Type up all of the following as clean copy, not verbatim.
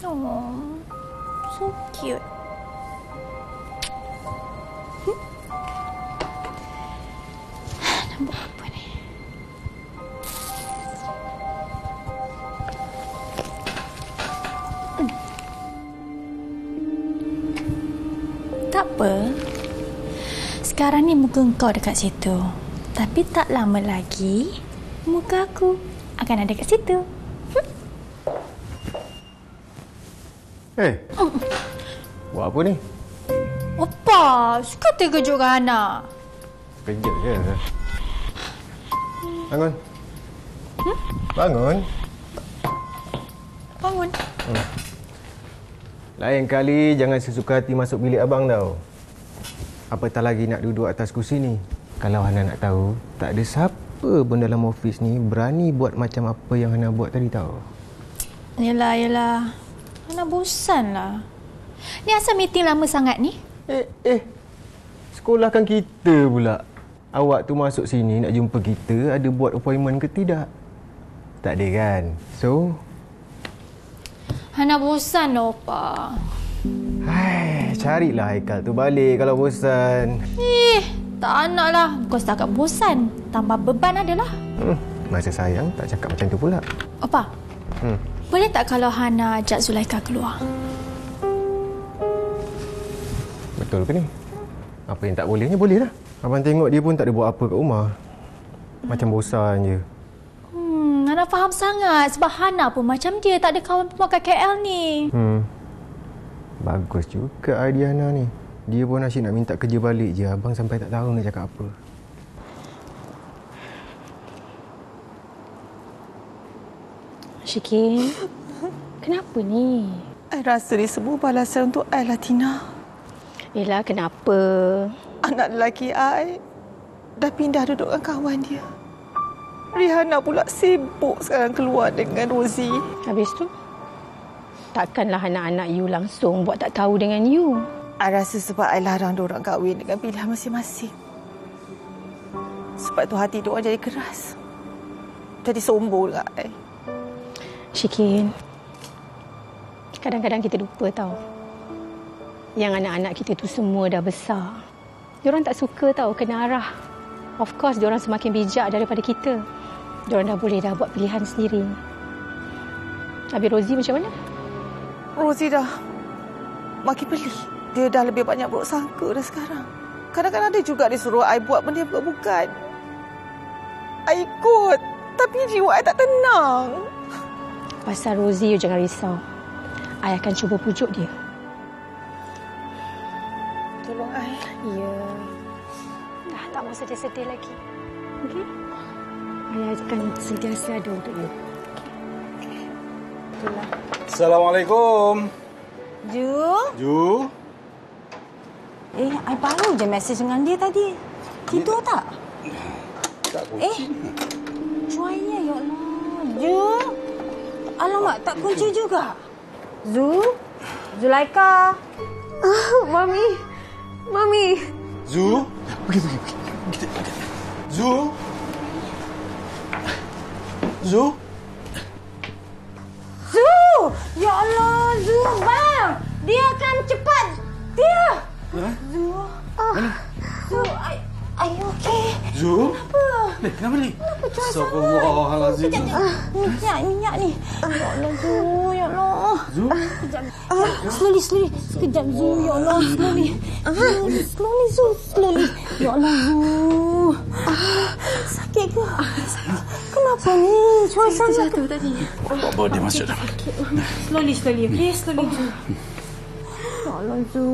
Oh, so cute. Nak buat apa ni? Tak apa. Sekarang ni muka kau dekat situ. Tapi tak lama lagi, muka aku akan ada kat situ. Buat apa ni? Apa? Suka terkejutkan anak. Kejut je. Bangun. Bangun. Bangun. Lain kali jangan sesuka hati masuk bilik abang tau. Apatah lagi nak duduk atas kursi ni. Kalau Hana nak tahu, tak ada siapa pun dalam ofis ni berani buat macam apa yang Hana buat tadi tau. Yelah. Hana bosan lah. Ni asal meeting lama sangat ni? Sekolahkan kita pula. Awak tu masuk sini nak jumpa kita, ada buat appointment ke tidak? Tak ada kan? So, Hana bosan lah, Opa. Carilah Haikal tu balik kalau bosan. Tak nak lah. Bukan setakat bosan. Tambah beban adalah. Masa sayang tak cakap macam tu pula. Opa, boleh tak kalau Hana ajak Zulaikha keluar? Betul ke ni? Apa yang tak bolehnya bolehlah. Abang tengok dia pun tak ada buat apa kat rumah. Macam bosan je. Hana faham sangat. Sebab Hana pun macam dia. Tak ada kawan pemakai KL ni. Bagus juga idea Hana ni. Dia pun asyik nak minta kerja balik je. Abang sampai tak tahu nak cakap apa. Syikin, kenapa ni? I rasa ni semua balasan untuk I lah, Tina. Yelah, kenapa? Anak lelaki I dah pindah duduk dengan kawan dia. Rihanna pula sibuk sekarang keluar dengan Rosie. Habis tu? Takkanlah anak-anak you langsung buat tak tahu dengan you. I rasa sebab I larang diorang kahwin dengan pilihan masing-masing. Sebab tu hati diorang jadi keras. Jadi sombong dengan I. Syikin, kadang-kadang kita lupa tau. Yang anak-anak kita tu semua dah besar. Diorang tak suka tau kena arah. Of course, diorang semakin bijak daripada kita. Diorang dah boleh dah buat pilihan sendiri. Habis Rosie macam mana? Rosie dah makin pelik. Dia dah lebih banyak buruk sangka dah sekarang. Kadang-kadang dia juga disuruh I buat benda yang bukan. I ikut. Tapi jiwa I tak tenang. Pasal Rosie, you jangan risau. I akan cuba pujuk dia. Tolong I. Ya. Dah tak mau sedih-sedih lagi. Okey? I akan sentiasa ada untuk you. Okey. Itulah. Assalamualaikum. Ju? I baru je mesej dengan dia tadi. Tidur tak? Tak kunci. Cuaya, ya Allah. Ju? Alamak, tak kunci juga. Zulaikha. Mami. Zu? Pergi. Zu? Ya Allah, Zu, bang. Dia akan cepat. Dia. Zu, are you okay? Zu? Kenapa ni? Astagfirullahalazim. Minyak ni. Ya Allah, Zu. Ya Allah. Zu? Slowly. Sekejap, Zu. Ya Allah, slowly. Slowly, Zu. Slowly. Ya Allah, Zu. Sakit ke? Kenapa ni? Cuaca jatuh tadi. Bawa dia masuk dah. Slowly, okay? Slowly, Zu. Ya Allah, Zu.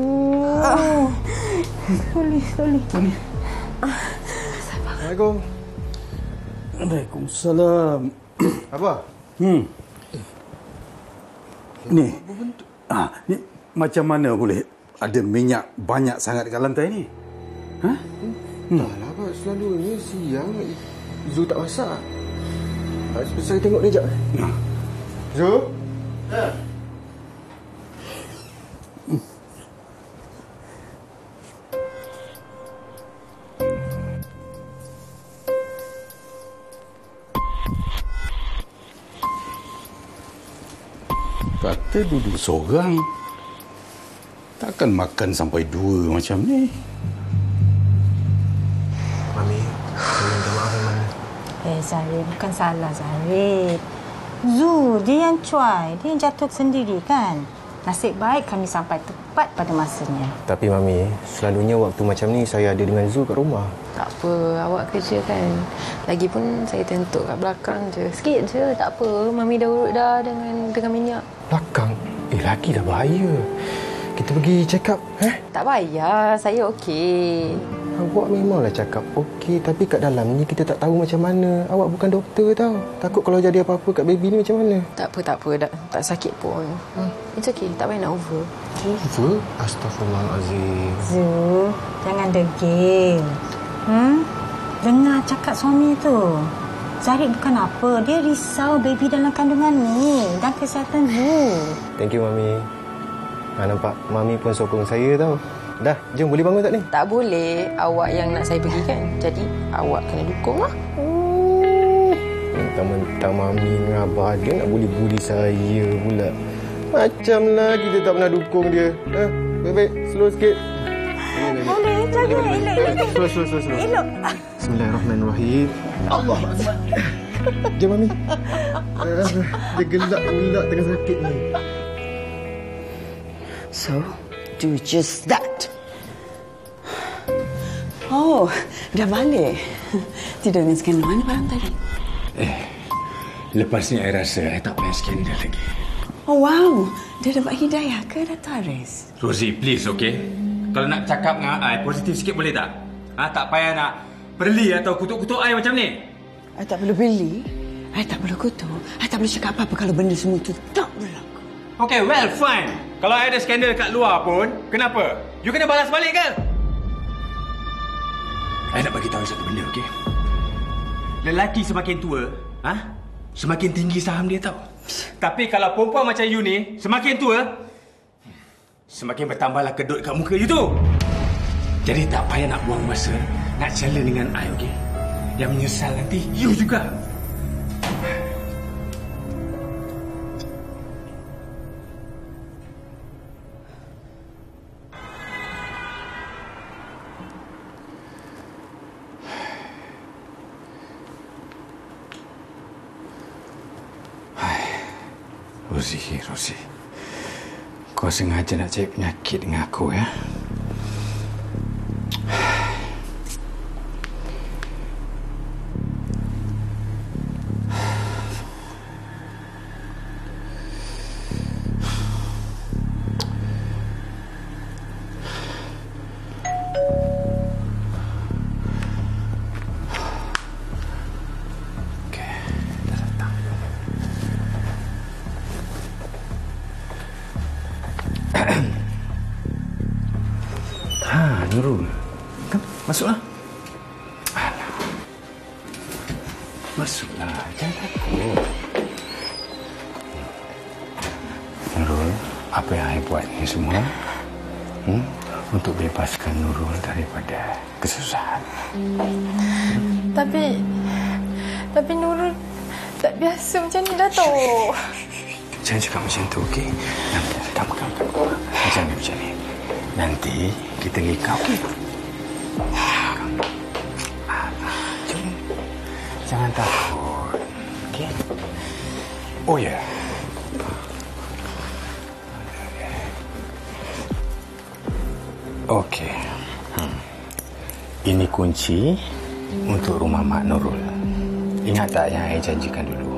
Slowly. Assalamualaikum. Waalaikumsalam. Apa? Ni. Ni macam mana boleh ada minyak banyak sangat dekat lantai ni? Tak lah, Pak. Selalunya siang Zu tak masak. Saya tengok dia sekejap. Zu? kata duduk seorang. Takkan makan sampai 2 macam ni. Mami, saya minta maaf Mami. Zahir, bukan salah Zahir. Zul, dia yang cuai. Dia yang jatuh sendiri kan? Nasib baik kami sampai tepat pada masanya. Tapi Mami, selalunya waktu macam ni saya ada dengan Zul kat rumah. Tak apa, awak kerja kan. Lagipun saya tentuk kat belakang je. Sikit je, tak apa. Mami dah urut dah dengan minyak. Belakang? Lagi dah bahaya. Kita pergi check up, Tak payah, saya okey. Awak memanglah cakap okey, tapi kat dalam ni kita tak tahu macam mana. Awak bukan doktor tau. Takut kalau jadi apa-apa kat baby ni macam mana? Tak apa. Tak sakit pun. It's okay, tak payah nak over. Over? Astaghfirullahalazim. Zul, jangan degil. Dengar cakap suami tu. Zahir bukan apa. Dia risau baby dalam kandungan ni dan kesihatan Zul. Thank you, Mami. Nampak Mami pun sokong saya tau. Dah, jom boleh bangun tak ni? Tak boleh. Awak yang nak saya pergi kan. Jadi, awak kena dukung lah. Mentang-mentang Mami dengan Abah dia nak bully saya pula. Macamlah kita tak pernah dukung dia. Baik-baik, slow sikit. Boleh, jaga. Elok. Slow. Elok. Bismillahirrahmanirrahim. Allah Akbar. Jom Mami. Dia gelak pula tengah sakit ni. So, do just that. Oh, dah balik. Tidur dengan skandal mana malam tadi? Lepas ni saya rasa saya tak payah skandal lagi. Oh, wow. Dia dapat hidayah ke Dato' Haris? Rosie, please, okay? Kalau nak cakap dengan saya, positif sikit boleh tak? Tak payah nak perli atau kutuk-kutuk saya macam ni. I tak perlu beli. I tak perlu kutuk. I tak perlu cakap apa-apa kalau benda semua itu tak berlaku. Okay, well, fine. Kalau ada skandal kat luar pun, kenapa? You kena balas balik ke? Saya nak bagi tahu satu benda, okey? Lelaki semakin tua, semakin tinggi saham dia tau. Tapi kalau perempuan macam you ni, semakin tua, semakin bertambahlah kedut kat muka you tu. Jadi tak payah nak buang masa, nak challenge dengan I, okey? Yang menyesal nanti, you juga. Rosie. Kau sengaja nak cari penyakit dengan aku, ya? Nurul, kan? Masuklah. Alah. Masuklah, jangan takut. Nurul, apa yang saya buat ni semua untuk bebaskan Nurul daripada kesusahan. Tapi Nurul tak biasa macam ni, Dato'. Jangan cakap macam tu, okey? Kamu. Jangan macam ni. Nanti kita nikah, okey? Jangan takut, okey? Oh ya. Okey. Ini kunci untuk rumah Mak Nurul. Ingat tak yang saya janjikan dulu?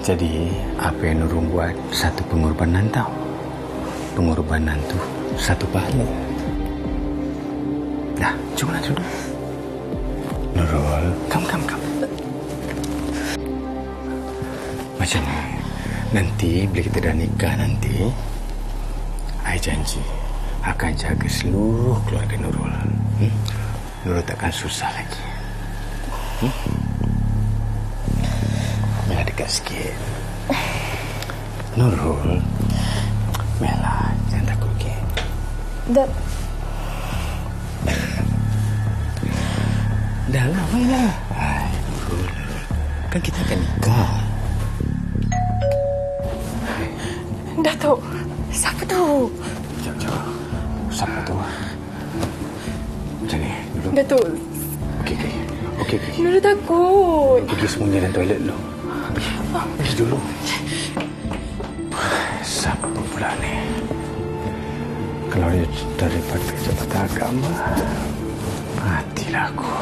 Jadi, apa yang Nurul buat satu pengorbanan tau. Pengorbanan tu satu pahala. Dah, jomlah duduk. Nurul, come. Macam ni. Nanti, bila kita dah nikah nanti, I janji akan jaga seluruh keluarga Nurul. Nurul takkan susah lagi. Mela dekat sikit. Nurul. Mela, jangan takut, okey? Dah lah, mainlah. Nurul. Kan kita akan nikah. Datuk, siapa tu? Sekejap. Siapa tu? Macam ni dulu. Datuk. Okey. Nura takut. Pergi sembunyi dalam toilet dulu. Pergi dulu. Siapa pula ni? Kalau dia daripada Jabatan Agama, matilah aku.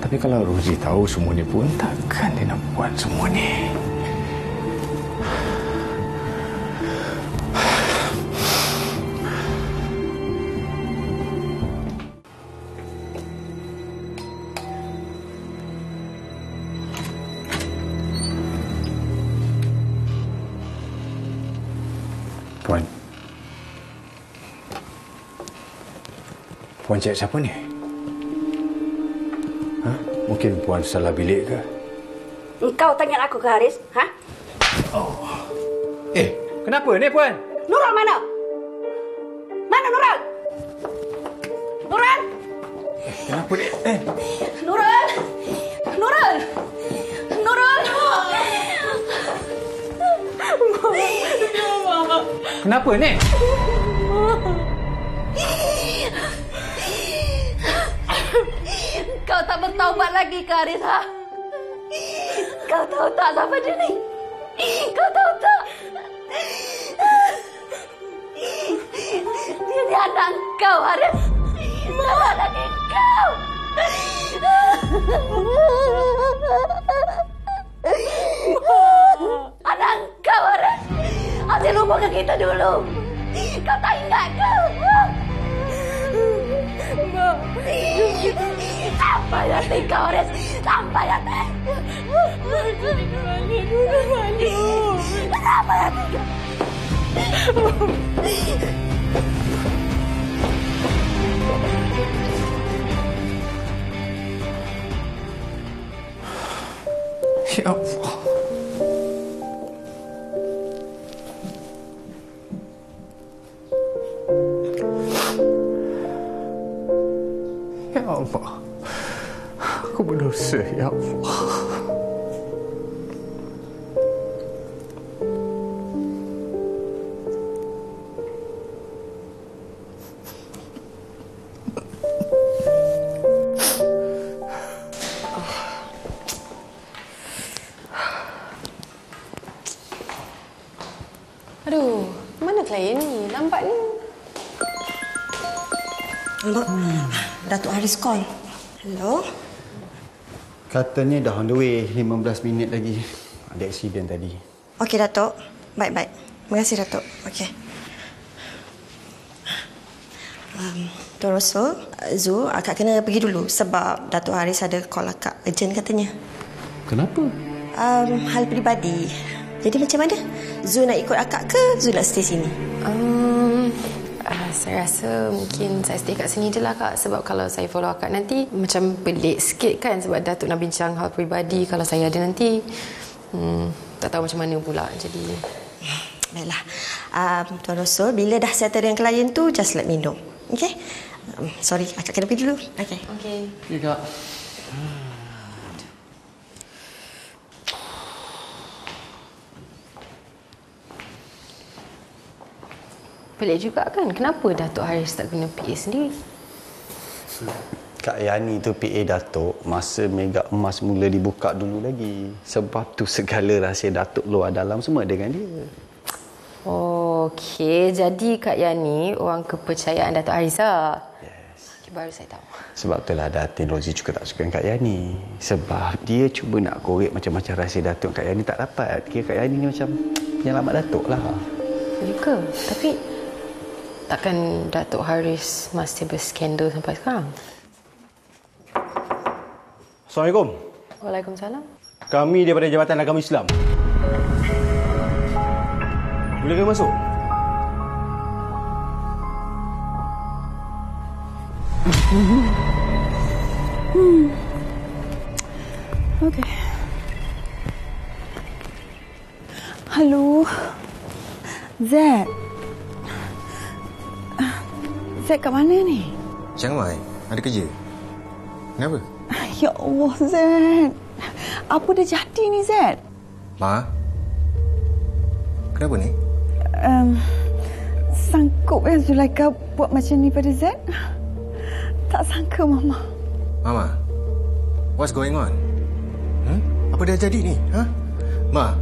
Tapi kalau Rozi tahu semua ni pun, takkan dia nak buat semua ni. Puan cek siapa ni? Mungkin Puan salah bilik ke? Engkau tanya aku ke Haris? Kenapa ni Puan? Nurul mana? Mana Nurul? Nurul? Kenapa ni? Nurul? Nurul? Nurul? Kenapa ni? Kau tak bertaubat lagi ke Haris, Kau tahu tak siapa dia ni? Kau tahu tak? Dia ni anak kau, Haris. Anak lagi kau. Anak kau, Haris. Hasil hubungan kita dulu. Kau tak ingat ke? Sampai hati kau, Haris. Sampai hati. Sampai hati kau. Ya Allah. Ya Allah. Aku berdosa, ya Allah. Aduh, mana klien ni? Lambat ni. Hello. Datuk Haris call. Hello. Katanya dah on the way, 15 minit lagi. Ada aksiden tadi. Okey, Datuk. Baik-baik. Terima kasih, Datuk. Okey. Tuan Rosul, Zu, akak kena pergi dulu sebab Datuk Haris ada call akak. Urgent katanya. Kenapa? Hal peribadi. Jadi macam mana? Zu nak ikut akak ke Zu nak stay sini? Saya rasa mungkin saya stay kat sini je lah, Kak. Sebab kalau saya follow akak nanti macam pelik sikit kan. Sebab Datuk nak bincang hal peribadi. Kalau saya ada nanti tak tahu macam mana pula. Jadi baiklah. Tuan Rosul, bila dah settle dengan klien tu, just let me know. Okay? Sorry, akak kena pergi dulu. Okay. Ya, Kak. pelik juga kan. Kenapa Datuk Haris tak guna PA sendiri? Kak Yani tu PA Datuk masa Mega Emas mula dibuka dulu lagi. Sebab tu segala rahsia Datuk luar dalam semua dengan dia. Okey, jadi Kak Yani orang kepercayaan Datuk Haris lah. Yes. Okay, baru saya tahu. Sebab itulah Datin Rozi juga tak suka dengan Kak Yani. Sebab dia cuba nak korek macam-macam rahsia Datuk. Kak Yani tak dapat. Kira Kak Yani ni macam penyelamat Datuk lah. Ya ke? Tapi takkan Datuk Haris masih berskandal sampai sekarang? Assalamualaikum. Waalaikumsalam. Kami daripada Jabatan Agama Islam. Boleh kami masuk? Okey. Halo. Zed. Zed kat mana ni? Chiang Mai, ada kerja. Kenapa? Ya Allah, Zed. Apa dah jadi ni, Zed? Ma, Kenapa ni? Sanggup yang Zulaika buat macam ni pada Z? Tak sangka, Mama. Mama, what's going on? Apa dah jadi ni? Mama?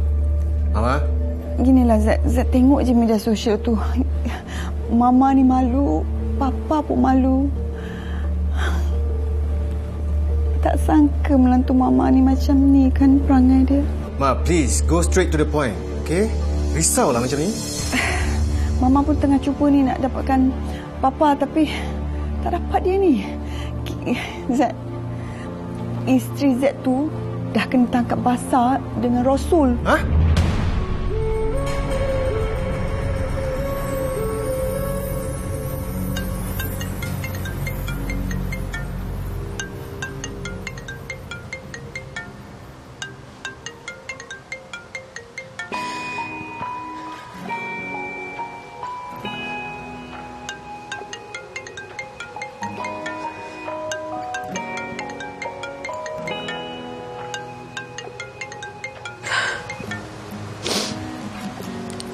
Ginilah Z tengok je media sosial tu. Mama ni malu, Papa pun malu. Tak sangka menantu Mama ni macam ni kan perangai dia. Ma, please go straight to the point, okay? Risaulah macam ni. Mama pun tengah cuba ni nak dapatkan Papa tapi tak dapat dia ni. Z, isteri Z tu dah kena tangkap basah dengan Rasul.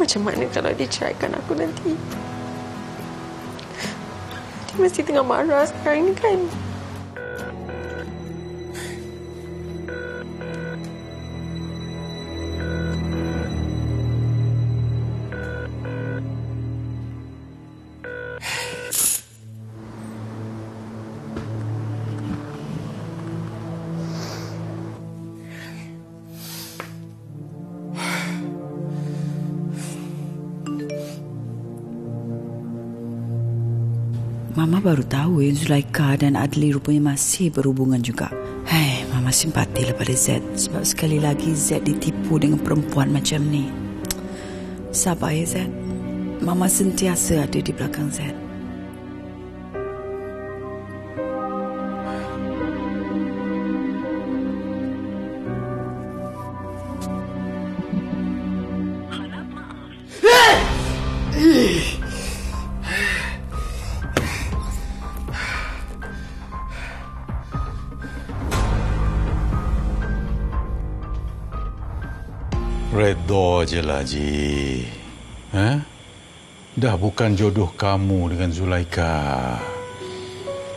Macam mana kalau dia ceraikan aku nanti? Dia mesti tengah marah sekarang ni kan? Mama baru tahu yang Zulaika dan Adli rupanya masih berhubungan juga. Hai, Mama simpatilah pada Z sebab sekali lagi Z ditipu dengan perempuan macam ni. Sabar ya Z. Mama sentiasa ada di belakang Z. Redha je lah, Ji. Dah bukan jodoh kamu dengan Zulaika.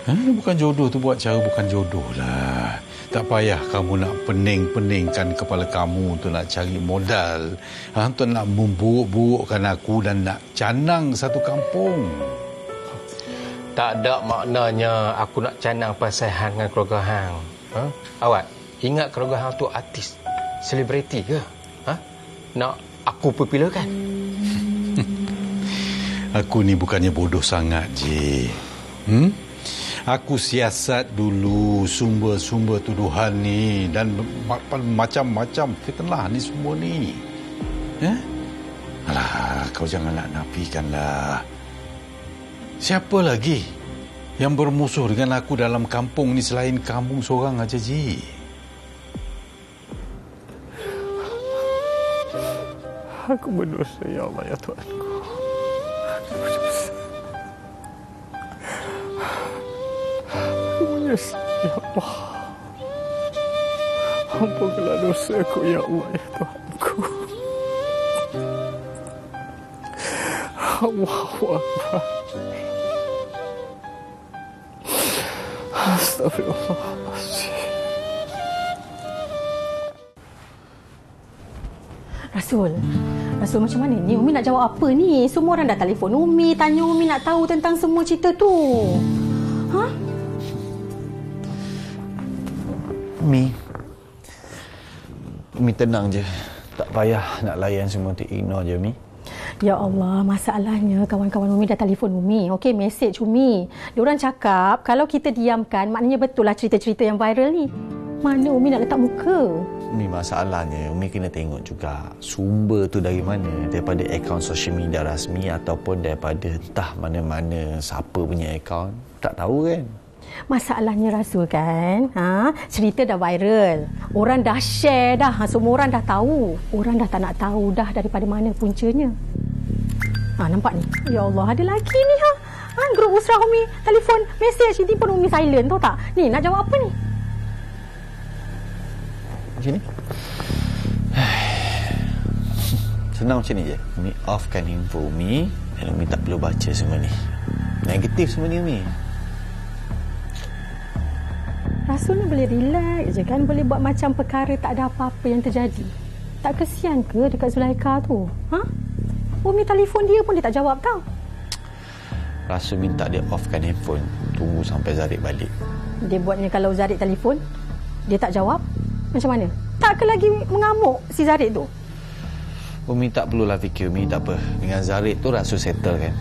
Bukan jodoh tu buat cara bukan jodoh lah. Tak payah kamu nak pening-peningkan kepala kamu tu nak cari modal. Tu nak memburuk-burukkan aku dan nak canang satu kampung. Tak ada maknanya aku nak canang pasal hang dengan keluarga hang. Awak, ingat keluarga hang tu artis, selebriti ke? Nak aku perpilakan? Aku ni bukannya bodoh sangat, Ji. Aku siasat dulu sumber-sumber tuduhan ni dan macam-macam fitnah ni semua ni. Alah, kau janganlah nafikanlah. Siapa lagi yang bermusuh dengan aku dalam kampung ni selain kamu seorang aja, Ji? Aku berdosa, ya Allah, ya Tuhanku. Aku menyesal, ya Allah. Ampunkanlah dosaku, ya Allah, ya Tuhanku. Allahu Akbar. Astagfirullahaladzim. Rasul macam mana ni? Umi nak jawab apa ni? Semua orang dah telefon Umi, tanya Umi nak tahu tentang semua cerita tu. Umi tenang je. Tak payah nak layan semua tu, ignore je, Umi. Ya Allah, masalahnya kawan-kawan Umi dah telefon Umi. Okey, mesej Umi. Diorang cakap kalau kita diamkan, maknanya betul lah cerita-cerita yang viral ni. Mana Umi nak letak muka? Umi, masalahnya Umi kena tengok juga sumber tu dari mana. Daripada akaun sosial media rasmi ataupun daripada entah mana-mana siapa punya akaun. Tak tahu kan? Masalahnya Rasul kan, cerita dah viral. Orang dah share dah, semua orang dah tahu. Orang dah tak nak tahu dah daripada mana puncanya. Nampak ni? Ya Allah, ada lagi ni grup Usrah Umi telefon, mesej, ini pun Umi silent, tahu tak? Ni nak jawab apa ni? Sini. Senang macam ni je. Umi offkan info Umi dan Umi tak perlu baca semua ni. Negatif semua ni Umi. Rasul ni boleh relax je kan, boleh buat macam perkara tak ada apa-apa yang terjadi. Tak kesian ke dekat Zulaikha tu? Ha? Umi telefon dia pun dia tak jawab tau. Rasul minta dia offkan handphone, tunggu sampai Zarid balik. Dia buatnya kalau Zarid telefon, dia tak jawab, macam mana? Tak ke lagi mengamuk si Zarid tu? Umi tak perlulah fikir Umi, tak apa. Dengan Zarid tu Rasul settle kan.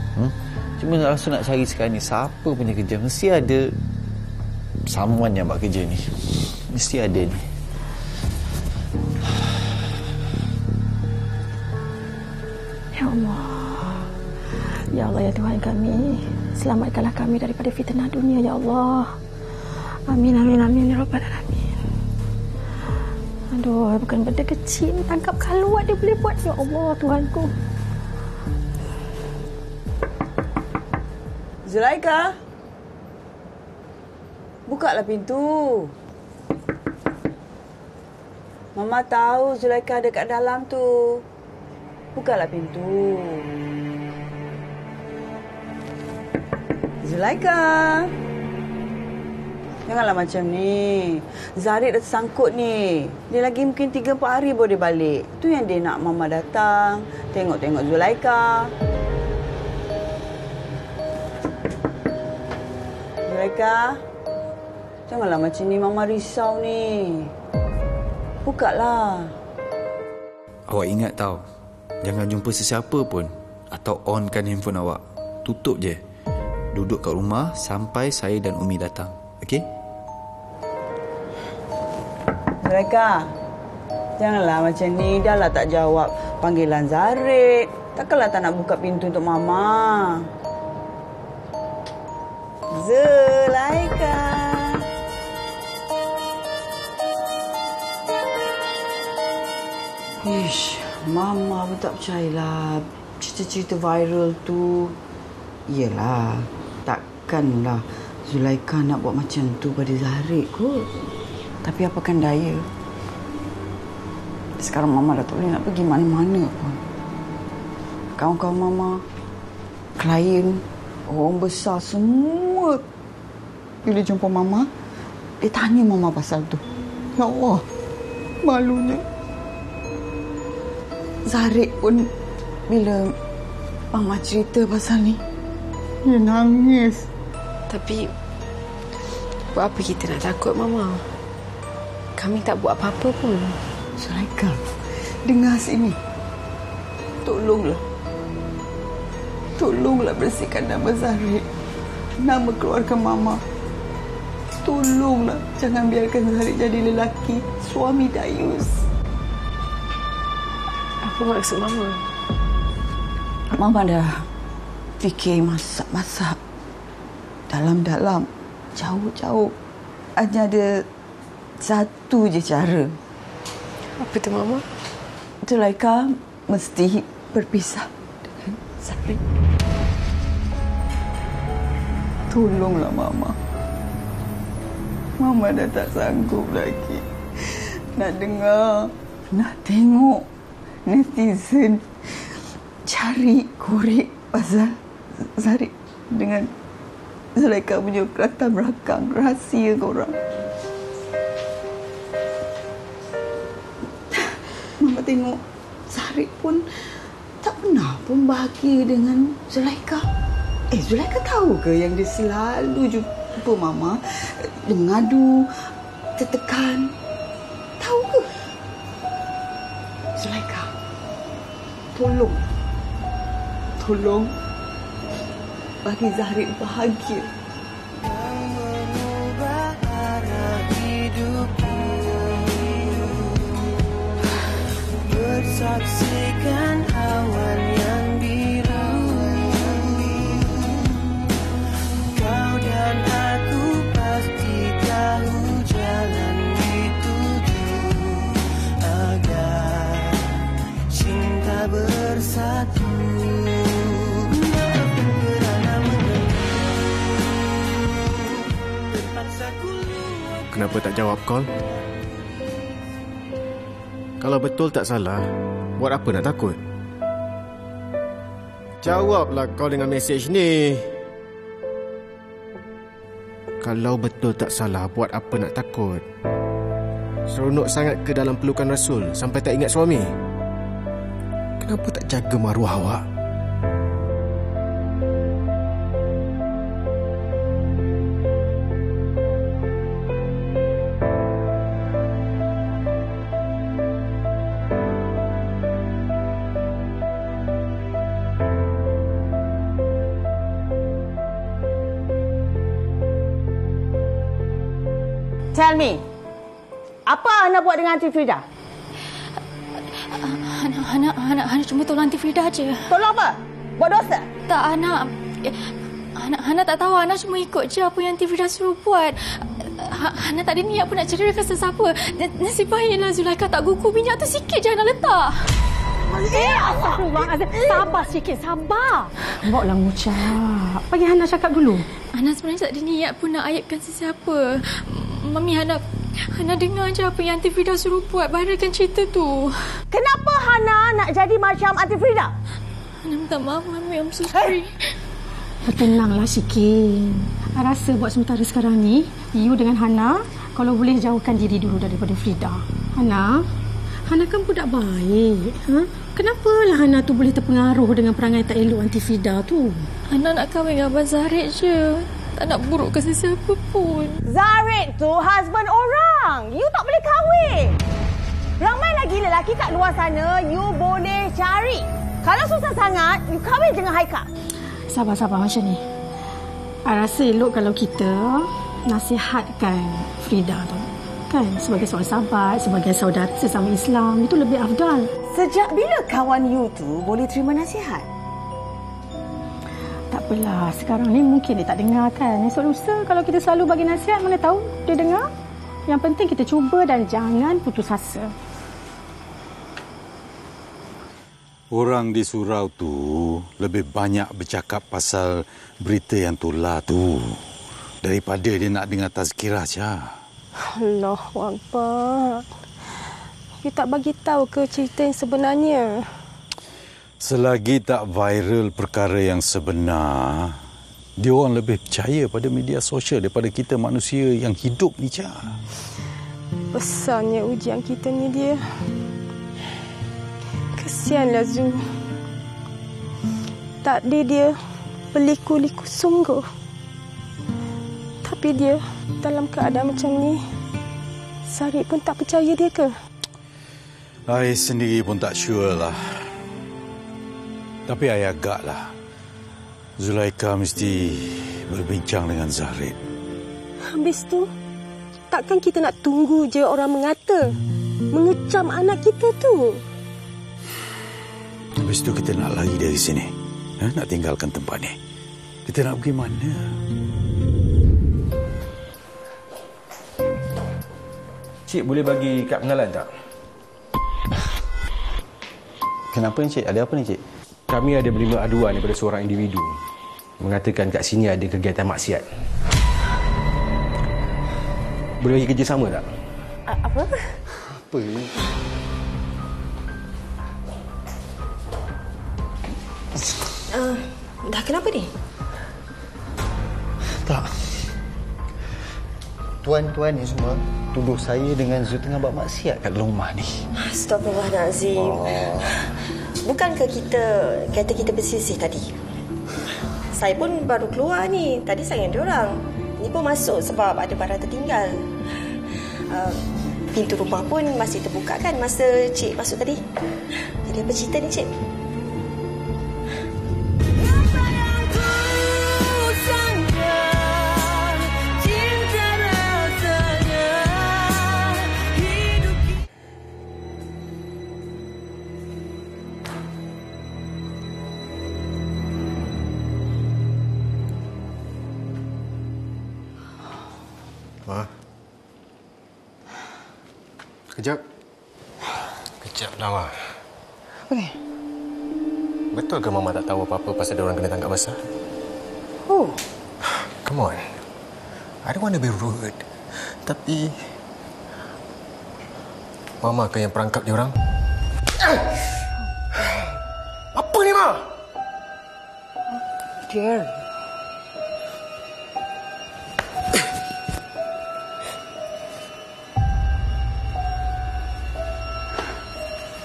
Cuma Rasul nak cari sekarang ni siapa punya kerja. Mesti ada someone yang buat kerja ni. Mesti ada ni. Ya Allah. Ya Allah ya Tuhan kami, selamatkanlah kami daripada fitnah dunia ya Allah. Amin amin amin ya rabbal alamin. Aduh, bukan benda kecil ni, tangkap kaluat dia boleh buat. Ya Allah Tuhanku. Zulaikha, bukalah pintu. Mama tahu Zulaikha ada kat dalam tu. Bukalah pintu. Zulaikha, janganlah macam ni. Zarid dah tersangkut ni. Dia lagi mungkin 3-4 hari baru dia balik. Tu yang dia nak Mama datang, tengok-tengok Zulaikha. Zulaikha, janganlah macam ni. Mama risau ni. Bukalah. Awak ingat tau, jangan jumpa sesiapa pun atau onkan handphone awak. Tutup je. Duduk kat rumah sampai saya dan Umi datang. Okey? Zulaikha, janganlah macam ni. Dah lah tak jawab panggilan Zarid. Takkanlah tak nak buka pintu untuk Mama. Zulaikha. Ish, Mama pun tak percayalah cerita-cerita viral tu. Yelah, takkanlah Zulaikha nak buat macam tu pada Zarid kot. Tapi apakan daya. Sekarang Mama dah tak boleh nak pergi mana-mana pun. Kawan-kawan Mama, klien, orang besar semua bila jumpa Mama, dia tanya Mama pasal tu. Ya Allah, malunya. Zarid pun bila Mama cerita pasal ni, dia nangis. Tapi buat apa kita nak takut, Mama? Kami tak buat apa-apa pun. Zulaikha, dengar sini. Tolonglah. Tolonglah bersihkan nama Zarid, nama keluarga Mama. Tolonglah jangan biarkan Zarid jadi lelaki suami dayus. Apa maksud Mama? Mama dah fikir masak-masak dalam-dalam, jauh-jauh. Hanya ada satu je cara. Apa tu, Mama? Zulaikha mesti berpisah dengan Zarid. Tolonglah Mama. Mama dah tak sanggup lagi nak dengar, nak tengok netizen cari korek pasal Zarid dengan Zulaikha punya latar belakang rahsia korang. Mama tengok Zarid pun tak pernah pun bahagia dengan Zulaikha. Zulaikha tahu ke yang dia selalu jumpa Mama, dia mengadu, tertekan? Tahu ke? Zulaikha, tolong bagi Zarid bahagia. Bersaksikan awan yang biru, kau dan aku pasti tahu jalan dituju agar cinta bersatu. Kenapa tak jawab call? Kalau betul tak salah, buat apa nak takut? Jawablah kau dengan mesej ni. Kalau betul tak salah, buat apa nak takut? Seronok sangat ke dalam pelukan Rasul sampai tak ingat suami? Kenapa tak jaga maruah awak? Tell me, apa Hana buat dengan Aunty Frida? Hana cuma tolong Aunty Frida aje. Tolong apa? Buat dosa? Tak, Hana tak tahu. Hana cuma ikut je apa yang Aunty Frida suruh buat. Hana tak ada niat pun nak ceritakan sesiapa. Nasib baiklah Zulaikha tak gugur minyak tu sikit je Hana letak. Astagfirullahaladzim. Sabar sikit, sabar. Bawalah ngucap. Bagi Hana cakap dulu. Hana sebenarnya tak ada niat pun nak aibkan sesiapa. Mami, Hana dengar je apa yang Aunty Frida suruh buat. Baharakan cerita tu. Kenapa Hana nak jadi macam Aunty Frida? Hana minta maaf, Mami. I'm so sorry. Bertenanglah sikit. I rasa buat sementara sekarang ni, you dengan Hana, kalau boleh jauhkan diri dulu daripada Frida. Hana kan budak baik. Kenapalah Hana tu boleh terpengaruh dengan perangai tak elok Aunty Frida tu? Hana nak kahwin dengan Abang Zarid je. Tak nak burukkan sesiapa pun. Zarid tu husband orang. You tak boleh kahwin. Ramai lagi lelaki kat luar sana you boleh cari. Kalau susah sangat, you kahwin dengan Haikal. Sabar macam ni. I rasa elok kalau kita nasihatkan Frida tu. Kan? Sebagai seorang sahabat, sebagai saudara sesama Islam, itu lebih afdal. Sejak bila kawan you tu boleh terima nasihat? Tak apalah, sekarang ni mungkin dia tak dengar kan. Esok lusa kalau kita selalu bagi nasihat, mana tahu dia dengar. Yang penting kita cuba dan jangan putus asa. Orang di surau tu lebih banyak bercakap pasal berita yang tular tu daripada dia nak dengar tazkirah je. Allahu Akbar. You tak bagi tahu ke cerita yang sebenarnya? Selagi tak viral perkara yang sebenar, dia orang lebih percaya pada media sosial daripada kita manusia yang hidup ni, Cak. Besarnya ujian kita ni dia. Kesianlah Zu. Takdir dia berliku-liku sungguh. Tapi dia dalam keadaan macam ni, Zarid pun tak percaya dia ke? Saya sendiri pun tak sure lah. Tapi saya agaklah Zulaikha mesti berbincang dengan Zarid. Habis tu, takkan kita nak tunggu je orang mengata, mengecam anak kita tu? Habis tu kita nak lari dari sini. Nak tinggalkan tempat ni. Kita nak pergi mana? Cik boleh bagi kad pengenalan tak? Kenapa ni, Cik? Ada apa ni, Cik? Kami ada menerima aduan daripada seorang individu mengatakan kat sini ada kegiatan maksiat. Boleh bagi kerjasama tak? Apa? Apa ni? Dah kenapa ni? Tak. Tuan-tuan ni semua tuduh saya dengan Zul tengah buat maksiat kat dalam rumah ni. Astagfirullahalazim. Bukankah kereta kita bersisih tadi? Saya pun baru keluar ni. Tadi saya dengan diorang. Ni pun masuk sebab ada barang tertinggal. Pintu rumah pun masih terbuka kan masa Cik masuk tadi. Jadi apa cerita ni, Cik? Kejap dah, Wah. Apa ni? Betul ke Mama tak tahu apa-apa pasal dia orang kena tangkap basah? Oh. Come on. I don't want to be rude. Tapi Mama kan yang perangkap dia orang. Apa ni, Ma? care.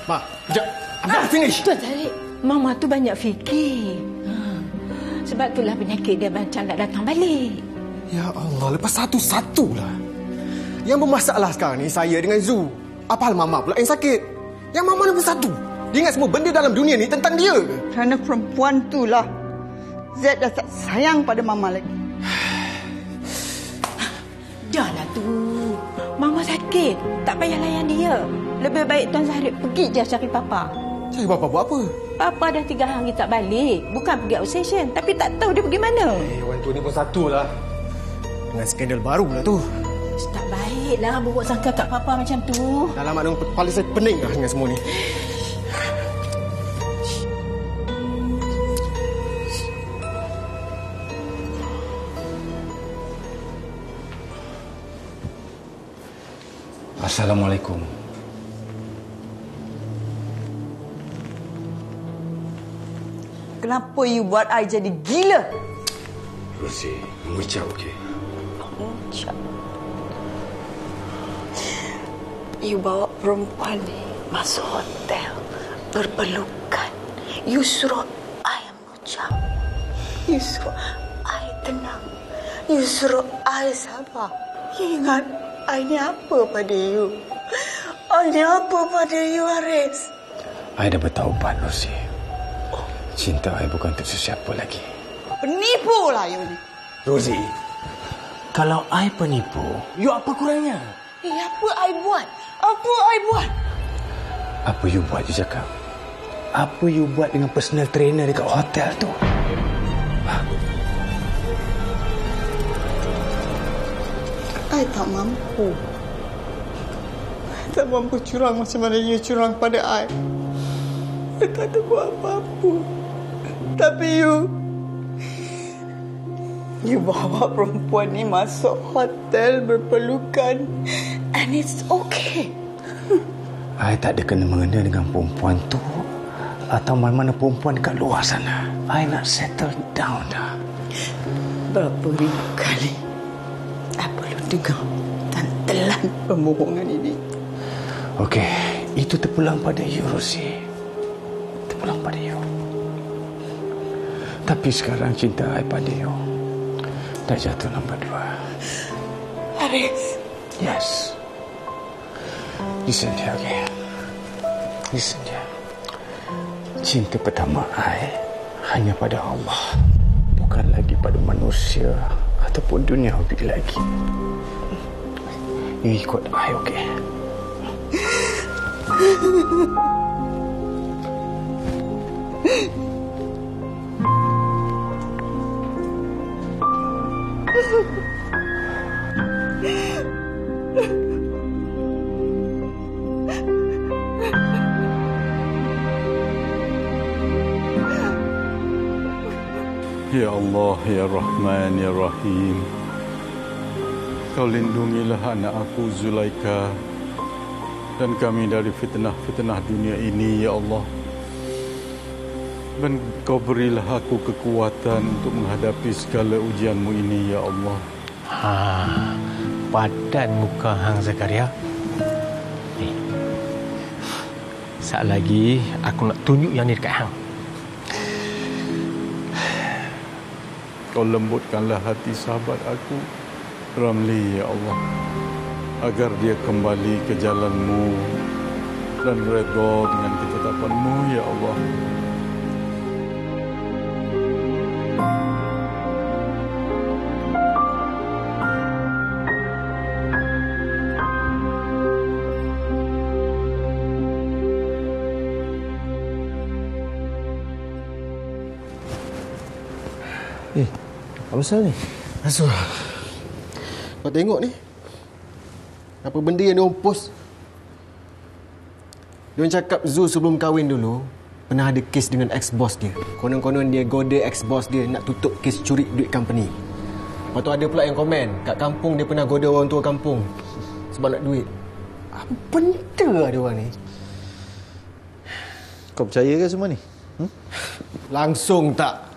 Ma, sekejap. I'm finish. Tuan Zarik, Mama tu banyak fikir. Sebab itulah penyakit dia macam nak datang balik. Ya Allah, lepas satu-satulah. Yang bermasalah sekarang ni saya dengan Zu. Apa hal Mama pula yang sakit? Yang Mama nombor satu. Dia ingat semua benda dalam dunia ni tentang dia ke? Kerana perempuan tu lah Z dah tak sayang pada Mama lagi. Dah lah tu. Mama sakit. Tak payah layan dia. Lebih baik Tuan Zahid pergi je cari Papa. Cari Papa buat apa? Papa dah 3 hari tak balik. Bukan pergi outstation. Tapi tak tahu dia pergi mana. Wan tu ni pun satulah. Dengan skandal baru lah tu. Tak baiklah buruk sangka kat Papa macam tu. Dalam makna kepala saya pening lah dengan semua ni. Assalamualaikum. Kenapa you buat I jadi gila? Rosie, mengucap okey. Mengucap. You bawa perempuan ni masuk hotel berpelukan. You suruh I mengucap. You suruh I tenang. You suruh I sabar. You ingat I ni apa pada you? I ni apa pada you, Haris? I dah bertaubat, Rosie. Cinta I bukan untuk sesiapa lagi. Penipu lah you ni. Rosie, kalau I penipu, you apa kurangnya? Apa I buat? Apa I buat? Apa you buat, you cakap? Apa you buat dengan personal trainer dekat hotel tu? I tak mampu. I tak mampu curang macam mana you curang pada I. I tak ada buat apa-apa. Tapi you bawa perempuan ni masuk hotel berpelukan. And it's okay. I tak ada kena-mengena dengan perempuan tu atau mana-mana perempuan dekat luar sana. I nak settle down dah. Berapa ribu kali I perlu dengar dan telan pembohongan ini. Okey, itu terpulang pada you, Rosie. Terpulang pada you. Tapi sekarang cinta I pada you dah jatuh nombor 2. Haris. Yes. Listen dia, okay? Listen dia. Cinta pertama I hanya pada Allah, bukan lagi pada manusia ataupun dunia lebih lagi. You ikut I, okay? Ya Allah, Ya Rahman, Ya Rahim. Kau lindungilah anak aku Zulaika dan kami dari fitnah-fitnah dunia ini, Ya Allah. Dan kau berilah aku kekuatan untuk menghadapi segala ujianmu ini, Ya Allah. Padan muka Hang Zakaria. Saat lagi aku nak tunjuk yang ni dekat Hang. Kau lembutkanlah hati sahabat aku, Ramli, Ya Allah, agar dia kembali ke jalanmu dan redha dengan ketetapanmu, Ya Allah. Apa pasal ni? Azul, kau tengok ni. Apa benda yang diorang post? Diorang cakap Zul sebelum kahwin dulu pernah ada kes dengan ex-boss dia. Konon-konon dia goda ex-boss dia nak tutup kes curi duit company. Lepas tu ada pula yang komen kat kampung dia pernah goda orang tua kampung sebab nak duit. Apa benda lah diorang ni? Kau percaya ke semua ni? Langsung tak.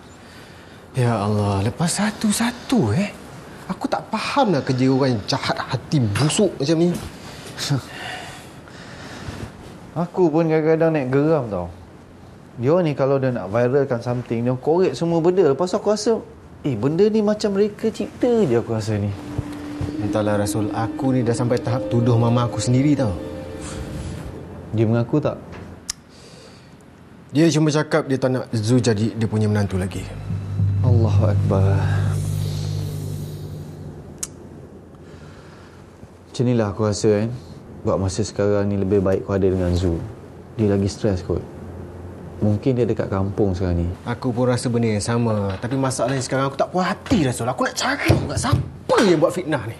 Ya Allah, lepas satu-satu Aku tak faham lah kerja orang yang jahat hati busuk macam ni. Aku pun kadang-kadang naik geram tau. Dia ni kalau dia nak viralkan something, dia korek semua benda. Lepas aku rasa, benda ni macam mereka cipta je aku rasa ni. Entahlah Rasul, aku ni dah sampai tahap tuduh mama aku sendiri tau. Dia mengaku tak? Dia cuma cakap dia tak nak Zul jadi dia punya menantu lagi. Allahu Akbar. Macam inilah aku rasa buat masa sekarang ni lebih baik kau ada dengan Zul. Dia lagi stres kot. Mungkin dia dekat kampung sekarang ni. Aku pun rasa benda yang sama. Tapi masalahnya sekarang aku tak puas hati Rasul. Aku nak cari juga siapa yang buat fitnah ni.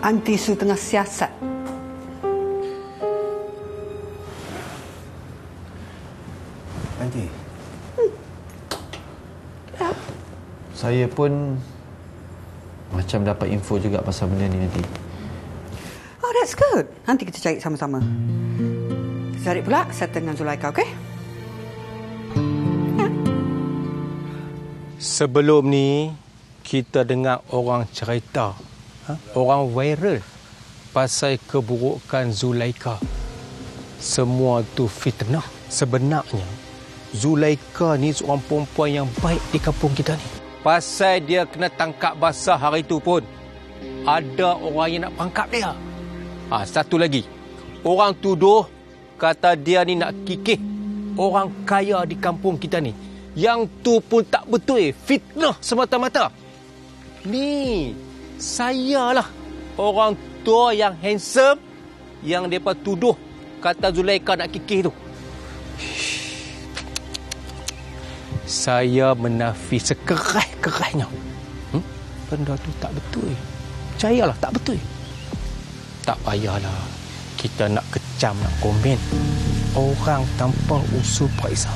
Anti Su tengah siasat. Anti. Saya pun macam dapat info juga pasal benda ni nanti. Oh, that's good. Nanti kita cari sama-sama. Zarid pula settle dengan Zulaikha, okey? Sebelum ni, kita dengar orang cerita, orang viral pasal keburukan Zulaikha. Semua tu fitnah. Sebenarnya, Zulaikha ni seorang perempuan yang baik di kampung kita ni. Pasal dia kena tangkap basah hari tu pun, ada orang yang nak pangkap dia. Satu lagi, orang tuduh kata dia ni nak kikih orang kaya di kampung kita ni. Yang tu pun tak betul, fitnah semata-mata. Ni, sayalah orang tua yang handsome yang mereka tuduh kata Zulaikha nak kikih tu. Saya menafi sekeras-kerasnya. Benda tu tak betul. Percayalah, tak betul. Tak payahlah kita nak kecam, nak komen orang tanpa usul periksa.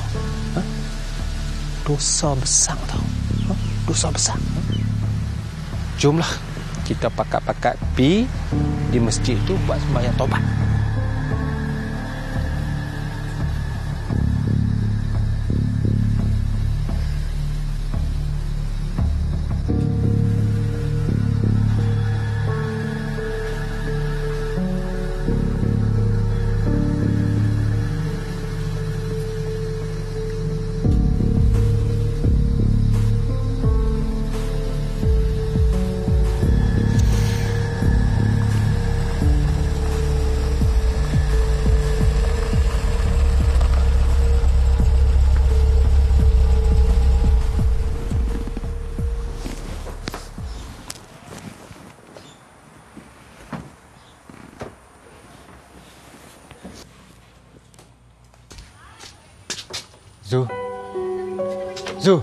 Dosa besar tau. Dosa besar. Jomlah kita pakat-pakat pi di masjid tu buat sembahyang taubat. Zul.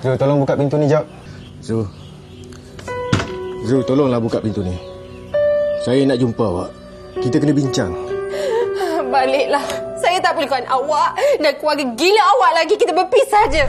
Zul, tolong buka pintu ni jap. Zul, tolonglah buka pintu ni. Saya nak jumpa awak. Kita kena bincang. Baliklah. Saya tak boleh kawan awak dan keluarga gila awak lagi. Kita berpisah je.